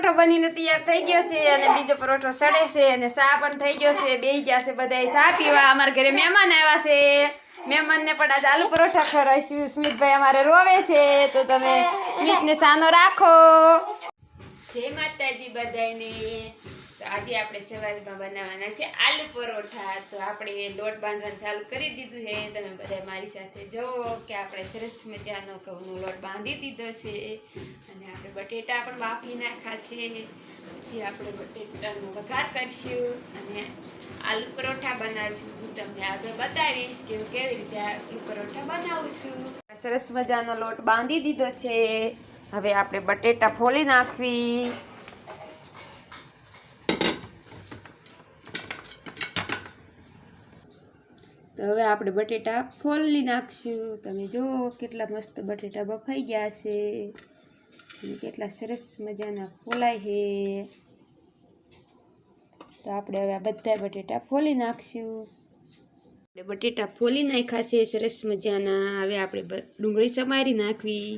પરોઠો બનીને તૈયાર થઈ ગયો છે અને બીજો પરોઠો સડે છે અને ચા પણ થઈ ગયો છે. બેસી ગયા છે બધા ચા પીવા. અમારા ઘરે મહેમાન આવ્યા છે. મહેમાનને પણ આજે આલુ પરોઠા ખવડાવીશું. સ્મિતભાઈ અમારે રોવે છે તો તમે સ્મિતને સાનો રાખો. જય માતાજી બધાને. તો આજે આપણે સવારમાં બનાવવાના છે આલુ પરોઠા. તો આપણે લોટ બાંધવાનું ચાલુ કરી દીધું છે. તમે બધા મારી સાથે જુઓ કે આપણે સરસ મજાનો ઘઉંનો લોટ બાંધી દીધો છે અને આપણે બટેટા પણ બાફી નાખ્યા છે. પછી આપણે બટેટાનો વઘાર કરીશું અને આલુ પરોઠા બનાવીશું. હું તમને આગળ બતાવીશ કે હું કેવી રીતે આલુ પરોઠા બનાવું છું. સરસ મજાનો લોટ બાંધી દીધો છે. હવે આપણે બટેટા ફોલી નાખવી. તો હવે આપણે બટેટા ફોલી નાખશું. તમે જુઓ કેટલા મસ્ત બટેટા બફાઈ ગયા છે અને કેટલા સરસ મજાના ફોલાય છે. તો આપણે હવે આ બધા બટેટા ફોલી નાખશું. આપણે બટેટા ફોલી નાખ્યા છે સરસ મજાના. હવે આપણે ડુંગળી સમારી નાખવી.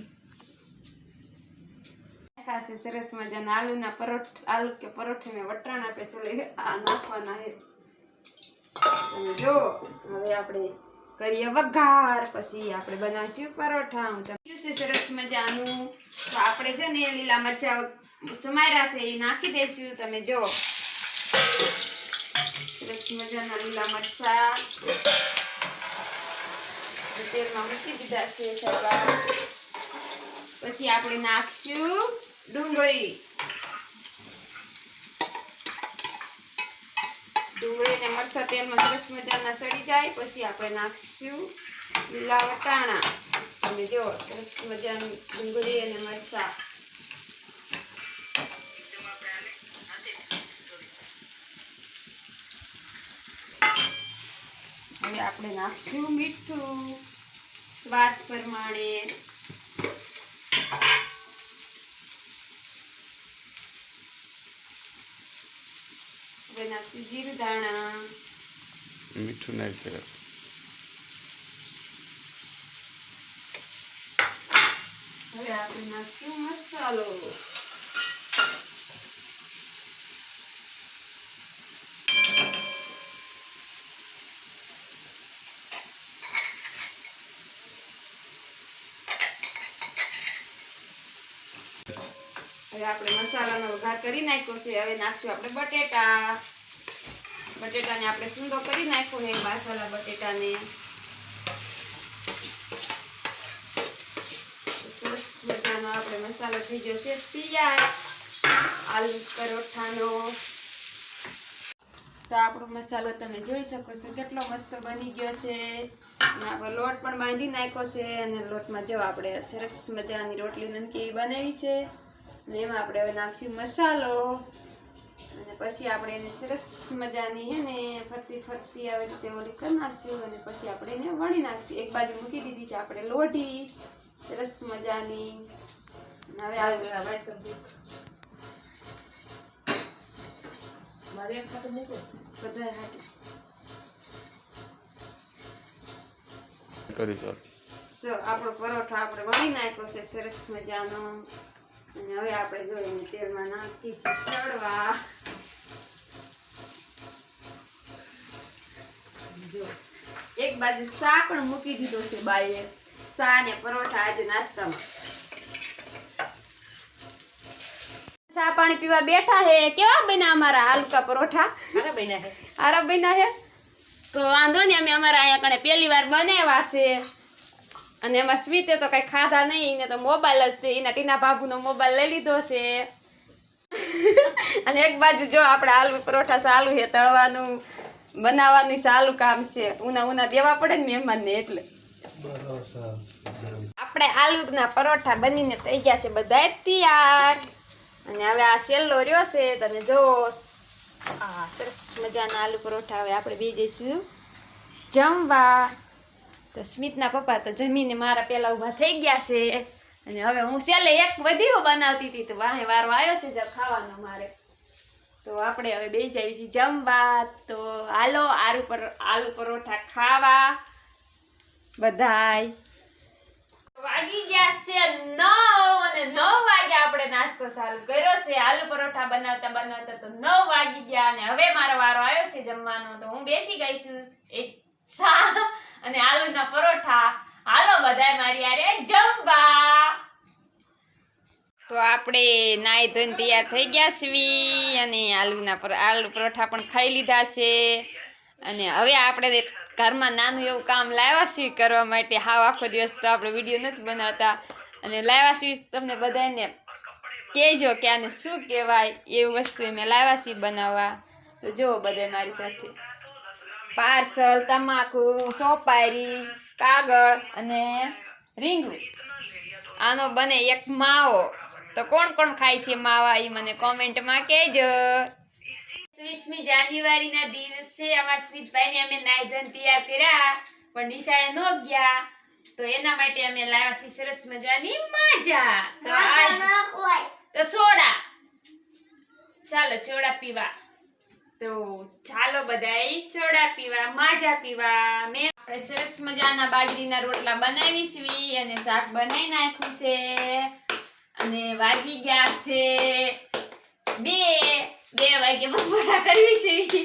નાખ્યા સરસ મજાના આલુના આલુ કે પરોઠે મેં વટાણા આપણે ચલે આ નાખવાના છે. જો હવે આપણે કરીએ વઘાર. પછી આપણે બનાવીશું પરોઠા. હું તમને છે સરસ મજાનું. તો આપણે છે ને લીલા મરચા સમાર્યા છે એ નાખી દઈશું. તમે જો સરસ મજાના લીલા મરચા તેલમાં મૂકી દીધા છે સરવા. પછી આપણે નાખશું ડુંગળી. ડુંગળી ને મરચાં તેલમાં સરસ મજાના સડી જાય પછી આપણે નાખશું લીલા વટાણા. તમે જો સરસ મજાની ડુંગળી અને મરચાં. હવે આપણે નાખશું મીઠું સ્વાદ પ્રમાણે. હવે નાખશું જીરું દાણા. મીઠું નાખી. હવે આપણે નાખશું મસાલો. હવે આપણે મસાલાનો વઘાર કરી નાખ્યો છે. હવે નાખશું આપણે બટેટા. બટેટાને આપણે સૂંદો કરી નાખ્યો છે બાફેલા બટેટાને. સરસ મજાનો આપણે મસાલો થઈ ગયો છે તૈયાર આલુ પરોઠાનો. તો આપણો મસાલો તમે જોઈ શકો છો કેટલો મસ્ત બની ગયો છે. અને આપણો લોટ પણ બાંધી નાખ્યો છે અને લોટમાં જો આપણે સરસ મજાની રોટલી નમકી બનાવી છે. અને એમાં આપણે હવે નાખશું મસાલો અને પછી આપણે એને સરસ મજાની હે ને ફરતી આવી રીતે ઓલી કરી નાખશું અને પછી આપણે એને વણી નાખશું. એક બાજુ મૂકી દીધી છે આપણે લોઢી સરસ મજાની. હવે આપણો પરોઠો આપણે વણી નાખ્યો છે સરસ મજાનો. અને હવે આપણે જોઈને તેલમાં નાખીશું સડવા. જો એક બાજુ ચા પણ મૂકી દીધો છે બાઈએ. ચા ને પરોઠા આજે નાસ્તામાં. ચા પાણી પીવા બેઠા હે. કેવા બન્યા અમારા આલુ કા પરોઠા? હારા બન્યા હે. તો વાંધો નહીં, અમે અમારા અહીંયા કણે પહેલી વાર બનાવ્યા છે અને એમાં સ્વીતે તો કઈ ખાધા નહીં. એને તો મોબાઈલ જ એના ટીના બાબુનો મોબાઈલ લઈ લીધો છે. અને એક બાજુ જો આપણે આલુ પરોઠા ચાલુ છે તળવાનું બનાવવાનું ચાલુ કામ છે. ઉના દેવા પડે ને મહેમાનને એટલે. આપણે આલુના પરોઠા બનીને થઈ ગયા છે બધા તૈયાર. અને હવે આ સેલ્લો રહ્યો છે તમે જો સરસ મજાના આલુ પરોઠા. હવે આપણે બે જઈશું જમવા. તો સ્મિતના પપ્પા તો જમીને મારા પહેલા ઊભા થઈ ગયા છે અને હવે હું છેલ્લે એક વધીઓ બનાવતી હતી તો વાહે વારો આવ્યો છે જब ખાવાનો મારે. તો આપણે હવે બે જઈએ છીએ જમવા. તો હાલો આલુ પરોઠા ખાવા બધાય. તો વાગી ગયા છે 9 અને 9 વાગે આપણે નાસ્તો ચાલુ કર્યો છે. આલુ પરોઠા બનાવતા બનાવતા તો 9 વાગી ગયા અને હવે મારો વારો આવ્યો છે જમવાનો. તો હું બેસી ગઈ છું એક ચા અને આલુના પરોઠા. હાલો બધાય મારી હારે જમવા. તો આપણે નાઈ ધોઈને તૈયાર થઈ ગયા છીએ અને આલુ પરોઠા પણ ખાઈ લીધા છે. અને હવે આપણે ઘરમાં નાનું એવું કામ લાવ્યા છીએ કરવા માટે. હાવ આખો દિવસ તો આપણે વિડીયો નથી બનાવતા અને લાવ્યા છીએ તમને બધાને કહેજો કે આને શું કહેવાય એવું વસ્તુ મેં લાવ્યા છીએ બનાવવા. તો જુઓ બધા મારી સાથે પાર્સલ, તમાકુ, ચોપારી, કાગળ અને રીંગું. આનો બને એક માવો. તો કોણ કોણ ખાય છે માવા એ મને કોમેન્ટમાં કહેજો. 20મી જાન્યુઆરીના દિવસે અમારા સ્મિતભાઈને અમે નાઈ ધોઈને તૈયાર કર્યા પણ નિશાળે ન ગયા. તો એના માટે અમે લાવ્યા છીએ સરસ મજાની માજા. તો સોડા, ચાલો સોડા પીવા. તો ચાલો બધાય સોડા પીવા, માજા પીવા. મેં આપણે સરસ મજાના બાજરીના રોટલા બનાવી છીએ અને શાક બનાવી નાખ્યું છે. અને વાગી ગયા છે 2 વાગે બપોરા કરવી છે.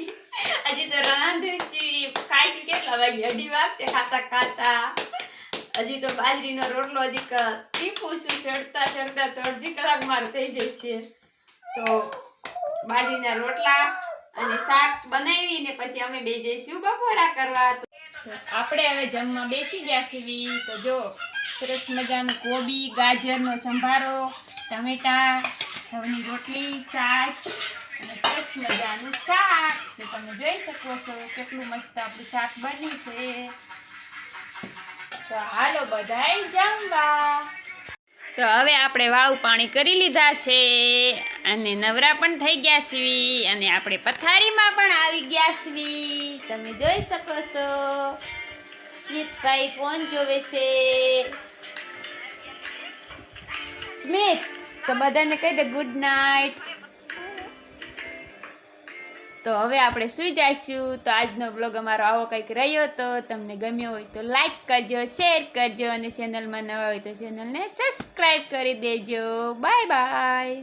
હજી તો રાંધું છે. ખાઈશું કેટલા વાગે? 2:30 વાગશે ખાતા ખાતા. હજી તો બાજરીનો રોટલો હજી ટીપું છું ચડતા ચડતા તો અડધી કલાક મારે થઈ જશે. તો બાજરીના રોટલા અને શાક બનાવીને પછી અમે બે જઈશું બપોરા કરવા. તો આપણે હવે જમવા બેસી ગયા છીએ. તો જો સરસ મજાનું કોબી, ગાજરનો સંભારો, ટમેટા, ઘઉંની રોટલી, છાશ અને સરસ મજાનું શાક. જો તમે જોઈ શકો છો કેટલું મસ્ત આપણું શાક બન્યું છે. તો હાલો બધાય જમવા. તો હવે આપણે વાવ પાણી કરી લીધા છે અને નવરા પણ થઈ ગયા છીએ અને આપણે પથારીમાં પણ આવી ગયા છીએ. તમે જોઈ શકો છો સ્મિતભાઈ ફોન જોવે છે. સ્મિત તો બધાને કહી દે ગુડ નાઇટ. તો હવે આપણે સૂઈ જઈશું. તો આજનો બ્લોગ અમારો આવો કંઈક રહ્યો. તો તમને ગમ્યો હોય તો લાઈક કરજો, શેર કરજો અને ચેનલમાં નવા હોય તો ચેનલને સબસ્ક્રાઈબ કરી દેજો. Bye bye.